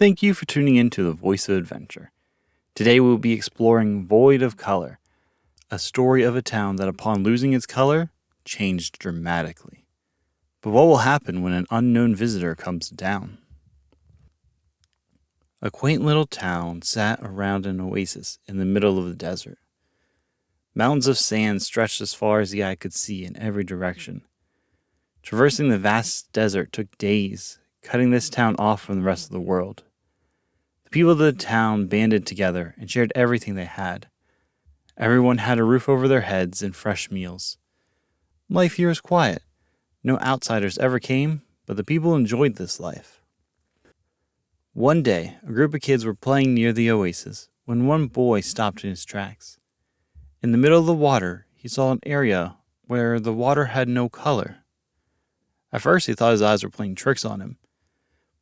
Thank you for tuning in to The Voice of Adventure. Today we will be exploring Void of Color, a story of a town that upon losing its color, changed dramatically. But what will happen when an unknown visitor comes to town? A quaint little town sat around an oasis in the middle of the desert. Mountains of sand stretched as far as the eye could see in every direction. Traversing the vast desert took days, cutting this town off from the rest of the world. The people of the town banded together and shared everything they had. Everyone had a roof over their heads and fresh meals. Life here was quiet. No outsiders ever came, but the people enjoyed this life. One day, a group of kids were playing near the oasis when one boy stopped in his tracks. In the middle of the water, he saw an area where the water had no color. At first, he thought his eyes were playing tricks on him.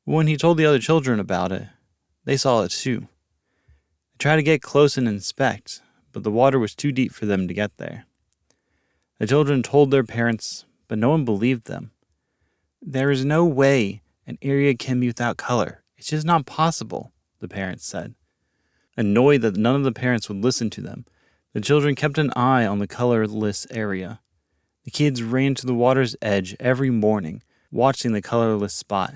But when he told the other children about it, they saw it too. They tried to get close and inspect, but the water was too deep for them to get there. The children told their parents, but no one believed them. "There is no way an area can be without color. It's just not possible," the parents said. Annoyed that none of the parents would listen to them, the children kept an eye on the colorless area. The kids ran to the water's edge every morning, watching the colorless spot,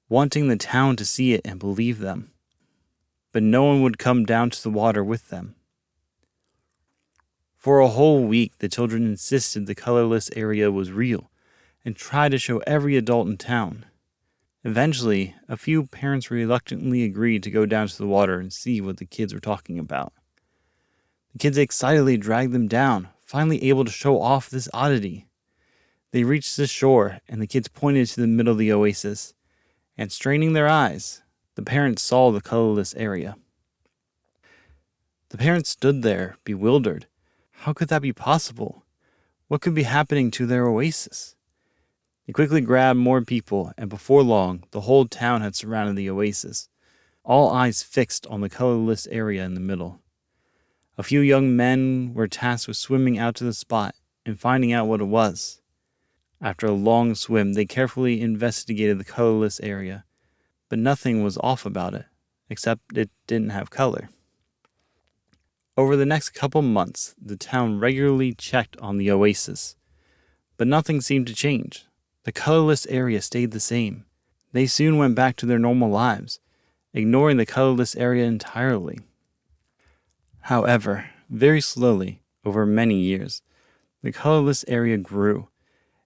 wanting the town to see it and believe them. But no one would come down to the water with them. For a whole week, the children insisted the colorless area was real and tried to show every adult in town. Eventually, a few parents reluctantly agreed to go down to the water and see what the kids were talking about. The kids excitedly dragged them down, finally able to show off this oddity. They reached the shore, and the kids pointed to the middle of the oasis, and straining their eyes, the parents saw the colorless area. The parents stood there, bewildered. How could that be possible? What could be happening to their oasis? They quickly grabbed more people, and before long, the whole town had surrounded the oasis, all eyes fixed on the colorless area in the middle. A few young men were tasked with swimming out to the spot and finding out what it was. After a long swim, they carefully investigated the colorless area, but nothing was off about it, except it didn't have color. Over the next couple months, the town regularly checked on the oasis, but nothing seemed to change. The colorless area stayed the same. They soon went back to their normal lives, ignoring the colorless area entirely. However, very slowly, over many years, the colorless area grew.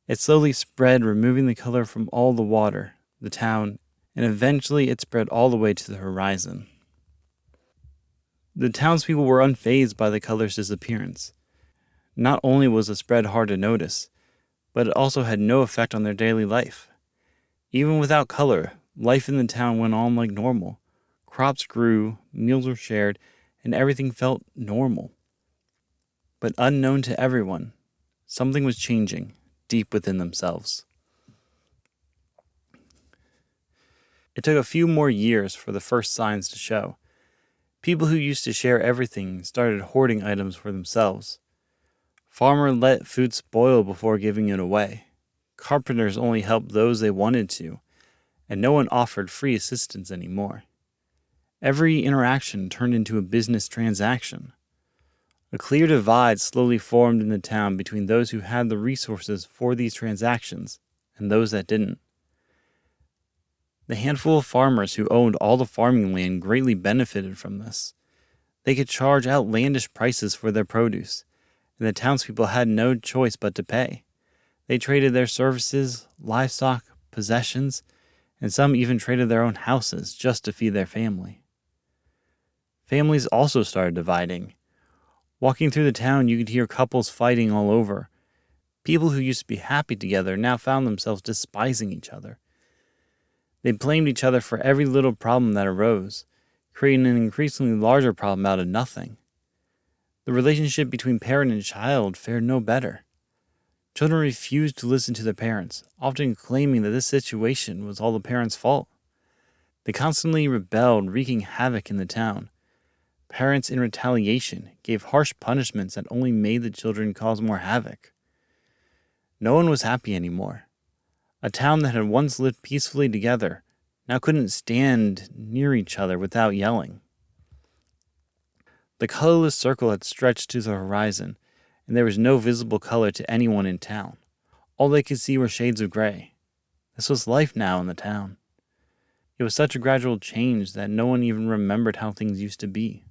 It slowly spread, removing the color from all the water, the town, and eventually it spread all the way to the horizon. The townspeople were unfazed by the color's disappearance. Not only was the spread hard to notice, but it also had no effect on their daily life. Even without color, life in the town went on like normal. Crops grew, meals were shared, and everything felt normal. But unknown to everyone, something was changing deep within themselves. It took a few more years for the first signs to show. People who used to share everything started hoarding items for themselves. Farmers let food spoil before giving it away. Carpenters only helped those they wanted to, and no one offered free assistance anymore. Every interaction turned into a business transaction. A clear divide slowly formed in the town between those who had the resources for these transactions and those that didn't. The handful of farmers who owned all the farming land greatly benefited from this. They could charge outlandish prices for their produce, and the townspeople had no choice but to pay. They traded their services, livestock, possessions, and some even traded their own houses just to feed their family. Families also started dividing. Walking through the town, you could hear couples fighting all over. People who used to be happy together now found themselves despising each other. They blamed each other for every little problem that arose, creating an increasingly larger problem out of nothing. The relationship between parent and child fared no better. Children refused to listen to their parents, often claiming that this situation was all the parents' fault. They constantly rebelled, wreaking havoc in the town. Parents, in retaliation, gave harsh punishments that only made the children cause more havoc. No one was happy anymore. A town that had once lived peacefully together now couldn't stand near each other without yelling. The colorless circle had stretched to the horizon, and there was no visible color to anyone in town. All they could see were shades of gray. This was life now in the town. It was such a gradual change that no one even remembered how things used to be.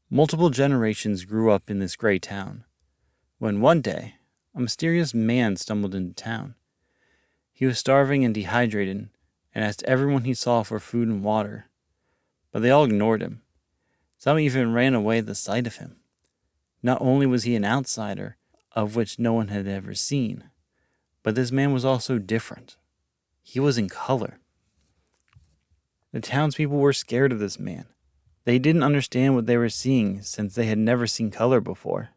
Multiple generations grew up in this gray town, when one day, a mysterious man stumbled into town. He was starving and dehydrated, and asked everyone he saw for food and water, but they all ignored him. Some even ran away at the sight of him. Not only was he an outsider, of which no one had ever seen, but this man was also different. He was in color. The townspeople were scared of this man. They didn't understand what they were seeing since they had never seen color before.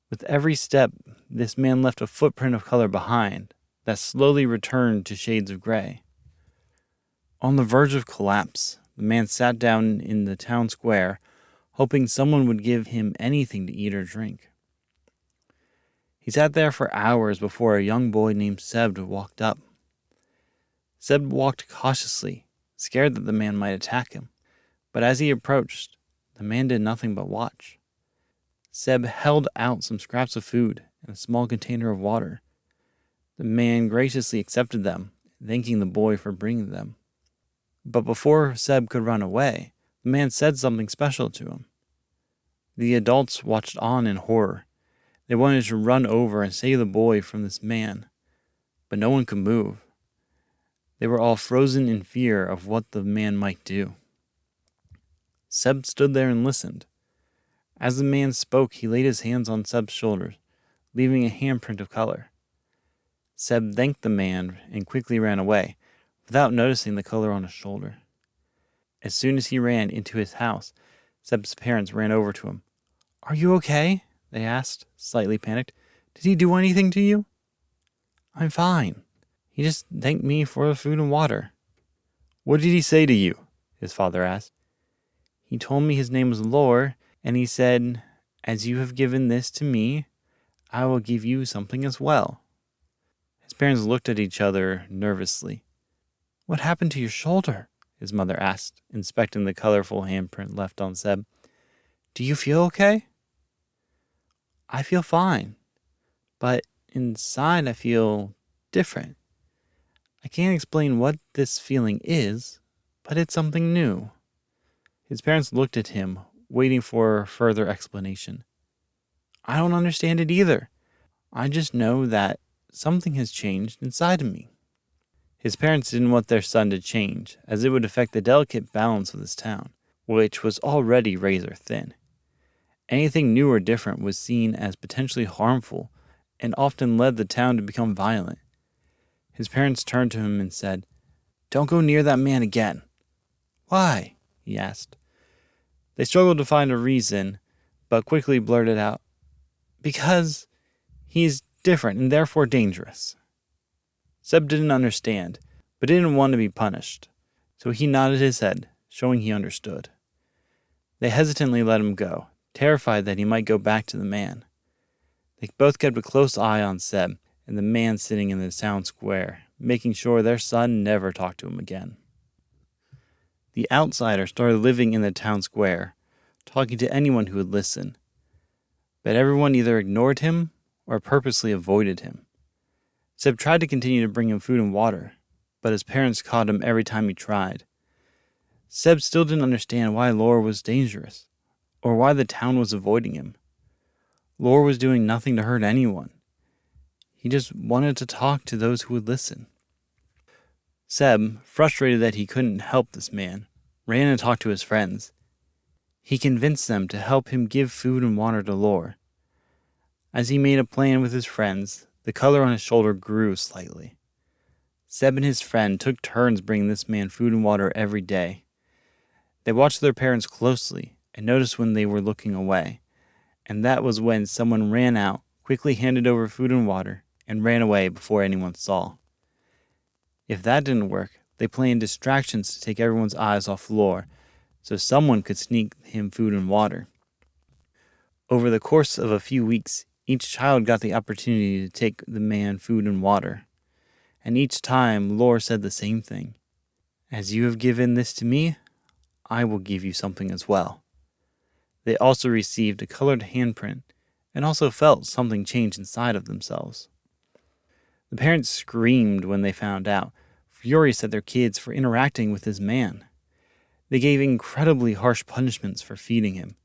With every step, this man left a footprint of color behind that slowly returned to shades of gray. On the verge of collapse, the man sat down in the town square, hoping someone would give him anything to eat or drink. He sat there for hours before a young boy named Seb walked up. Seb walked cautiously, scared that the man might attack him, but as he approached, the man did nothing but watch. Seb held out some scraps of food and a small container of water. The man graciously accepted them, thanking the boy for bringing them. But before Seb could run away, the man said something special to him. The adults watched on in horror. They wanted to run over and save the boy from this man, but no one could move. They were all frozen in fear of what the man might do. Seb stood there and listened. As the man spoke, he laid his hands on Seb's shoulders, leaving a handprint of color. Seb thanked the man and quickly ran away, without noticing the color on his shoulder. As soon as he ran into his house, Seb's parents ran over to him. "Are you okay?" they asked, slightly panicked. "Did he do anything to you?" "I'm fine. He just thanked me for the food and water." "What did he say to you?" his father asked. "He told me his name was Lore, and he said, 'As you have given this to me, I will give you something as well.'" His parents looked at each other nervously. "What happened to your shoulder?" his mother asked, inspecting the colorful handprint left on Seb. "Do you feel okay?" "I feel fine, but inside I feel different. I can't explain what this feeling is, but it's something new." His parents looked at him, waiting for further explanation. "I don't understand it either. I just know that something has changed inside of me." His parents didn't want their son to change, as it would affect the delicate balance of this town, which was already razor thin. Anything new or different was seen as potentially harmful and often led the town to become violent. His parents turned to him and said, "Don't go near that man again." "Why?" he asked. They struggled to find a reason, but quickly blurted out, "Because he's different and therefore dangerous." Seb didn't understand, but didn't want to be punished, so he nodded his head, showing he understood. They hesitantly let him go, terrified that he might go back to the man. They both kept a close eye on Seb and the man sitting in the town square, making sure their son never talked to him again. The outsider started living in the town square, talking to anyone who would listen, but everyone either ignored him or purposely avoided him. Seb tried to continue to bring him food and water, but his parents caught him every time he tried. Seb still didn't understand why Laura was dangerous, or why the town was avoiding him. Laura was doing nothing to hurt anyone. He just wanted to talk to those who would listen. Seb, frustrated that he couldn't help this man, ran and talked to his friends. He convinced them to help him give food and water to Laura. As he made a plan with his friends, the color on his shoulder grew slightly. Seb and his friend took turns bringing this man food and water every day. They watched their parents closely and noticed when they were looking away, and that was when someone ran out, quickly handed over food and water, and ran away before anyone saw. If that didn't work, they planned distractions to take everyone's eyes off Lore, so someone could sneak him food and water. Over the course of a few weeks, each child got the opportunity to take the man food and water, and each time Lore said the same thing. As you have given this to me, I will give you something as well. They also received a colored handprint and also felt something change inside of themselves. The parents screamed when they found out, furious at their kids for interacting with this man. They gave incredibly harsh punishments for feeding him.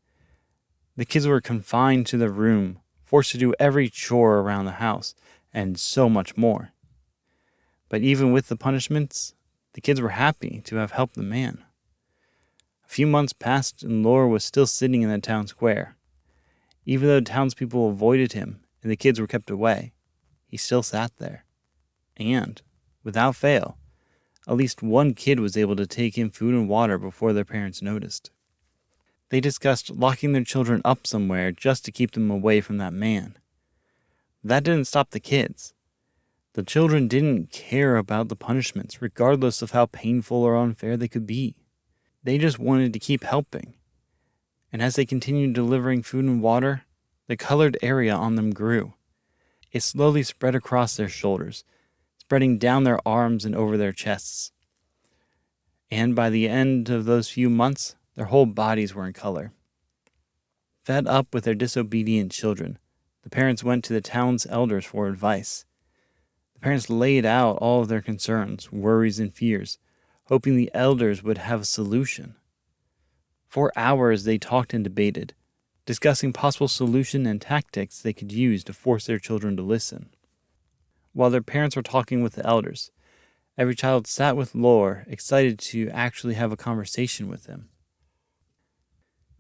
The kids were confined to their room, forced to do every chore around the house, and so much more. But even with the punishments, the kids were happy to have helped the man. A few months passed and Laura was still sitting in the town square. Even though townspeople avoided him and the kids were kept away, he still sat there. And, without fail, at least one kid was able to take in food and water before their parents noticed. They discussed locking their children up somewhere just to keep them away from that man. That didn't stop the kids. The children didn't care about the punishments, regardless of how painful or unfair they could be. They just wanted to keep helping. And as they continued delivering food and water, the colored area on them grew. It slowly spread across their shoulders, spreading down their arms and over their chests. And by the end of those few months, their whole bodies were in color. Fed up with their disobedient children, the parents went to the town's elders for advice. The parents laid out all of their concerns, worries, and fears, hoping the elders would have a solution. For hours they talked and debated, discussing possible solutions and tactics they could use to force their children to listen. While their parents were talking with the elders, every child sat with Lore, excited to actually have a conversation with him.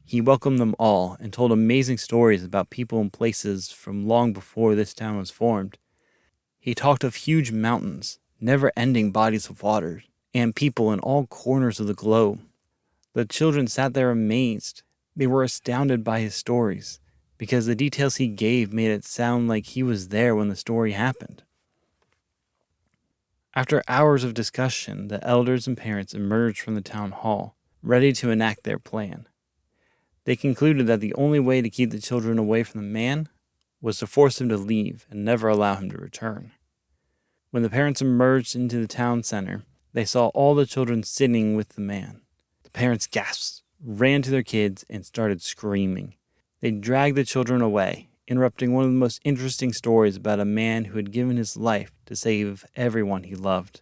He welcomed them all and told amazing stories about people and places from long before this town was formed. He talked of huge mountains, never-ending bodies of water, and people in all corners of the globe. The children sat there amazed. They were astounded by his stories, because the details he gave made it sound like he was there when the story happened. After hours of discussion, the elders and parents emerged from the town hall, ready to enact their plan. They concluded that the only way to keep the children away from the man was to force him to leave and never allow him to return. When the parents emerged into the town center, they saw all the children sitting with the man. The parents gasped, ran to their kids, and started screaming. They dragged the children away, interrupting one of the most interesting stories about a man who had given his life to save everyone he loved.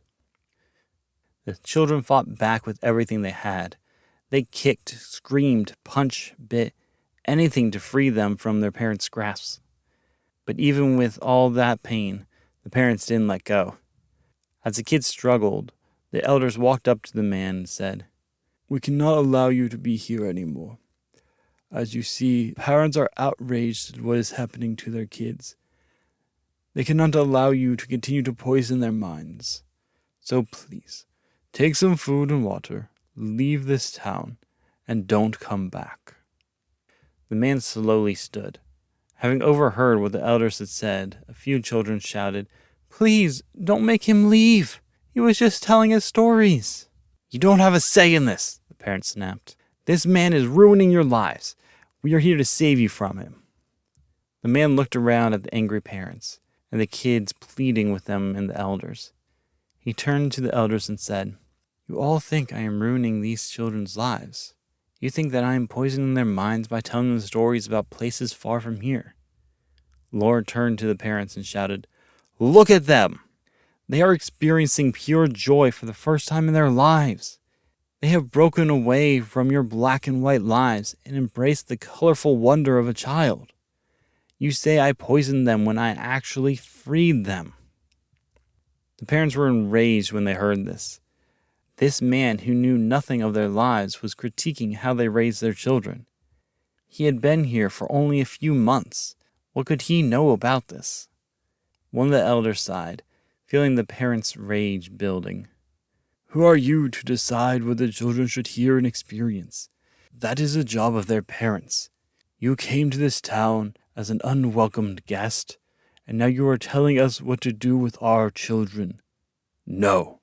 The children fought back with everything they had. They kicked, screamed, punched, bit, anything to free them from their parents' grasps. But even with all that pain, the parents didn't let go. As the kids struggled, the elders walked up to the man and said, "We cannot allow you to be here anymore. As you see, parents are outraged at what is happening to their kids. They cannot allow you to continue to poison their minds. So please, take some food and water, leave this town, and don't come back." The man slowly stood. Having overheard what the elders had said, a few children shouted, "Please, don't make him leave. He was just telling us stories." "You don't have a say in this," the parents snapped. "This man is ruining your lives. We are here to save you from him." The man looked around at the angry parents and the kids pleading with them and the elders. He turned to the elders and said, "You all think I am ruining these children's lives. You think that I am poisoning their minds by telling them stories about places far from here." Laura turned to the parents and shouted, "Look at them! They are experiencing pure joy for the first time in their lives. They have broken away from your black and white lives and embraced the colorful wonder of a child. You say I poisoned them when I actually freed them." The parents were enraged when they heard this. This man who knew nothing of their lives was critiquing how they raised their children. He had been here for only a few months. What could he know about this? One of the elders sighed, feeling the parents' rage building. "Who are you to decide what the children should hear and experience? That is the job of their parents. You came to this town as an unwelcomed guest, and now you are telling us what to do with our children. No.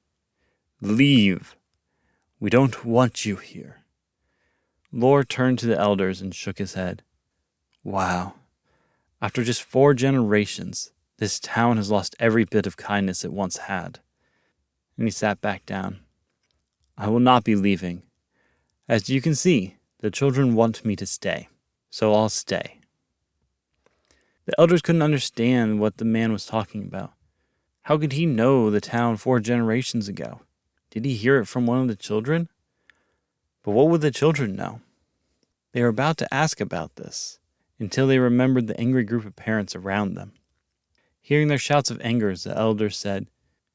Leave. We don't want you here." Lore turned to the elders and shook his head. Wow. After just 4 generations, this town has lost every bit of kindness it once had. and he sat back down. I will not be leaving. As you can see, the children want me to stay, so I'll stay. The elders couldn't understand what the man was talking about. How could he know the town 4 generations ago? Did he hear it from one of the children? But what would the children know? They were about to ask about this, until they remembered the angry group of parents around them. Hearing their shouts of anger, the elders said,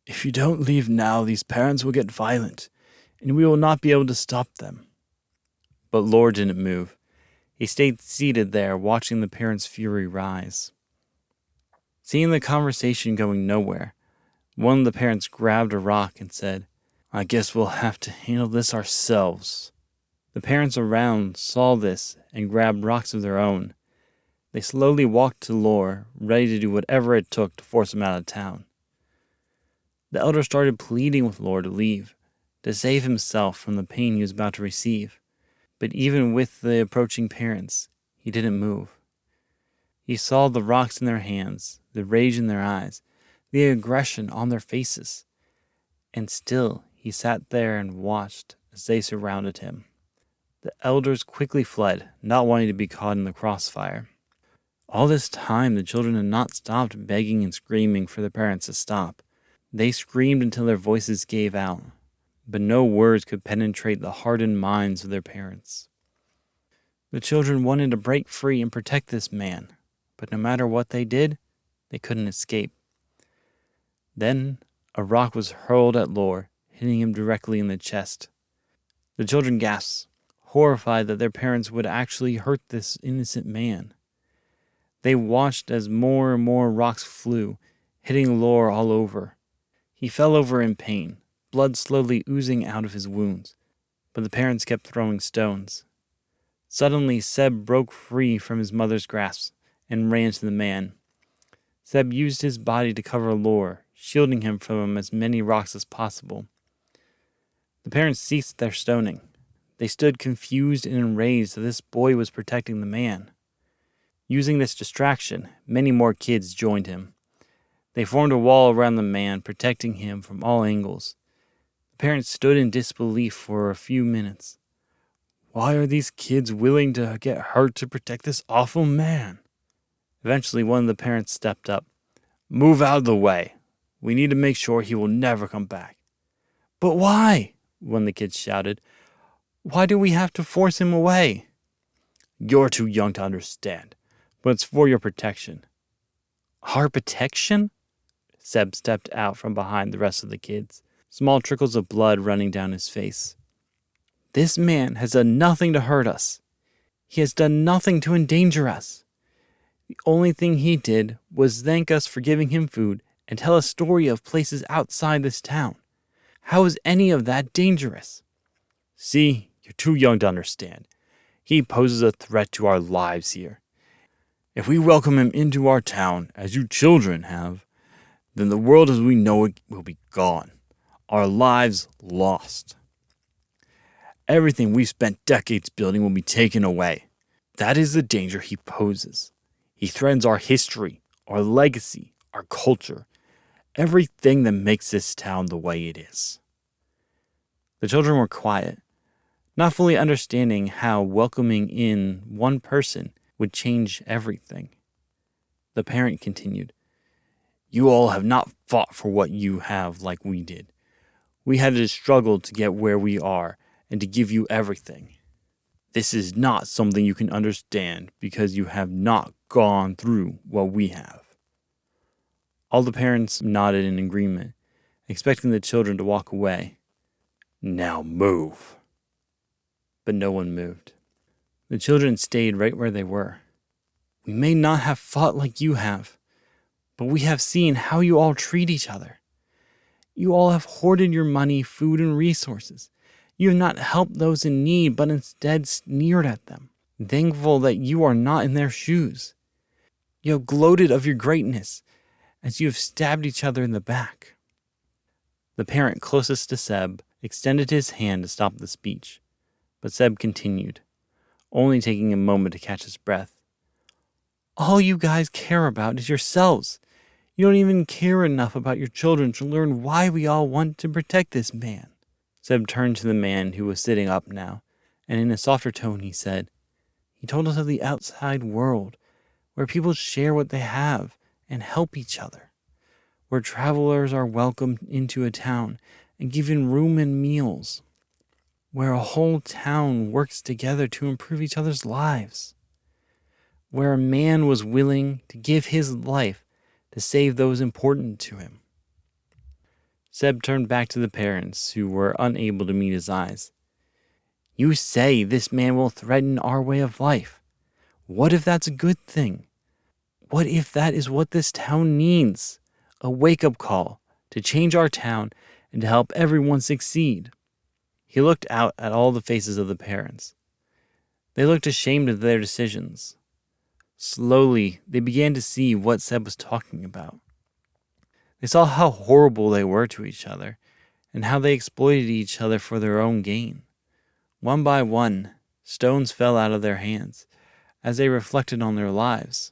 If you don't leave now, these parents will get violent, and we will not be able to stop them. But Lord didn't move. He stayed seated there, watching the parents' fury rise. Seeing the conversation going nowhere, one of the parents grabbed a rock and said, I guess we'll have to handle this ourselves. The parents around saw this and grabbed rocks of their own. They slowly walked to Lore, ready to do whatever it took to force him out of town. The elder started pleading with Lore to leave, to save himself from the pain he was about to receive. But even with the approaching parents, he didn't move. He saw the rocks in their hands, the rage in their eyes, the aggression on their faces. And still he sat there and watched as they surrounded him. The elders quickly fled, not wanting to be caught in the crossfire. All this time, the children had not stopped begging and screaming for their parents to stop. They screamed until their voices gave out, but no words could penetrate the hardened minds of their parents. The children wanted to break free and protect this man, but no matter what they did, they couldn't escape. Then a rock was hurled at Lore, hitting him directly in the chest. The children gasped, horrified that their parents would actually hurt this innocent man. They watched as more and more rocks flew, hitting Lore all over. He fell over in pain, blood slowly oozing out of his wounds, but the parents kept throwing stones. Suddenly, Seb broke free from his mother's grasp and ran to the man. Seb used his body to cover Lore, shielding him from as many rocks as possible. The parents ceased their stoning. They stood confused and enraged that this boy was protecting the man. Using this distraction, many more kids joined him. They formed a wall around the man, protecting him from all angles. The parents stood in disbelief for a few minutes. Why are these kids willing to get hurt to protect this awful man? Eventually, one of the parents stepped up. Move out of the way. We need to make sure he will never come back. But why? One of the kids shouted. Why do we have to force him away? You're too young to understand, but it's for your protection. Our protection? Seb stepped out from behind the rest of the kids, small trickles of blood running down his face. This man has done nothing to hurt us. He has done nothing to endanger us. The only thing he did was thank us for giving him food and tell a story of places outside this town. How is any of that dangerous? See, you're too young to understand. He poses a threat to our lives here. If we welcome him into our town, as you children have, then the world as we know it will be gone. Our lives lost. Everything we've spent decades building will be taken away. That is the danger he poses. He threatens our history, our legacy, our culture, everything that makes this town the way it is. The children were quiet, not fully understanding how welcoming in one person would change everything. The parent continued, You all have not fought for what you have like we did. We had to struggle to get where we are and to give you everything. This is not something you can understand because you have not gone through what we have. All the parents nodded in agreement, expecting the children to walk away. Now move. But no one moved. The children stayed right where they were. We may not have fought like you have, but we have seen how you all treat each other. You all have hoarded your money, food, and resources. You have not helped those in need, but instead sneered at them, thankful that you are not in their shoes. You have gloated of your greatness as you have stabbed each other in the back. The parent closest to Seb extended his hand to stop the speech, but Seb continued, only taking a moment to catch his breath. All you guys care about is yourselves. You don't even care enough about your children to learn why we all want to protect this man." Seb turned to the man who was sitting up now, and in a softer tone he said, "He told us of the outside world, where people share what they have and help each other, where travelers are welcomed into a town and given room and meals, where a whole town works together to improve each other's lives, where a man was willing to give his life to save those important to him." Seb turned back to the parents, who were unable to meet his eyes. "You say this man will threaten our way of life. What if that's a good thing? What if that is what this town needs? A wake-up call to change our town and to help everyone succeed." He looked out at all the faces of the parents. They looked ashamed of their decisions. Slowly, they began to see what Seb was talking about. They saw how horrible they were to each other, and how they exploited each other for their own gain. One by one, stones fell out of their hands as they reflected on their lives.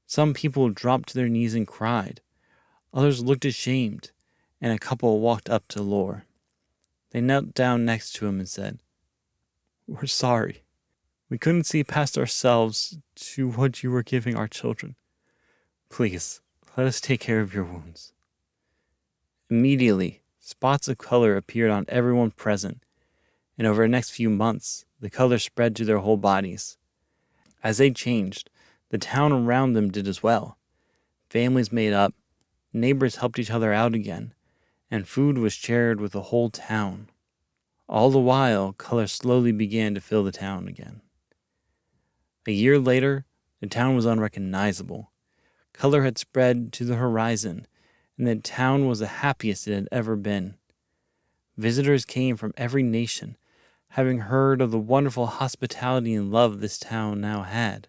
Some people dropped to their knees and cried. Others looked ashamed, and a couple walked up to Lore. They knelt down next to him and said, "We're sorry. We couldn't see past ourselves to what you were giving our children. Please, let us take care of your wounds." Immediately, spots of color appeared on everyone present, and over the next few months, the color spread to their whole bodies. As they changed, the town around them did as well. Families made up, neighbors helped each other out again, and food was shared with the whole town. All the while, color slowly began to fill the town again. A year later, the town was unrecognizable. Color had spread to the horizon, and the town was the happiest it had ever been. Visitors came from every nation, having heard of the wonderful hospitality and love this town now had.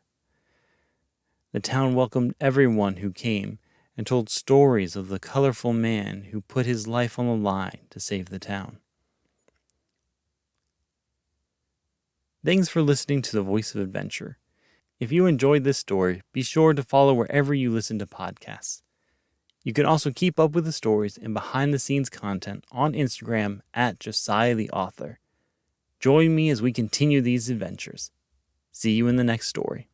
The town welcomed everyone who came and told stories of the colorful man who put his life on the line to save the town. Thanks for listening to The Voice of Adventure. If you enjoyed this story, be sure to follow wherever you listen to podcasts. You can also keep up with the stories and behind-the-scenes content on Instagram at Josiah the Author. Join me as we continue these adventures. See you in the next story.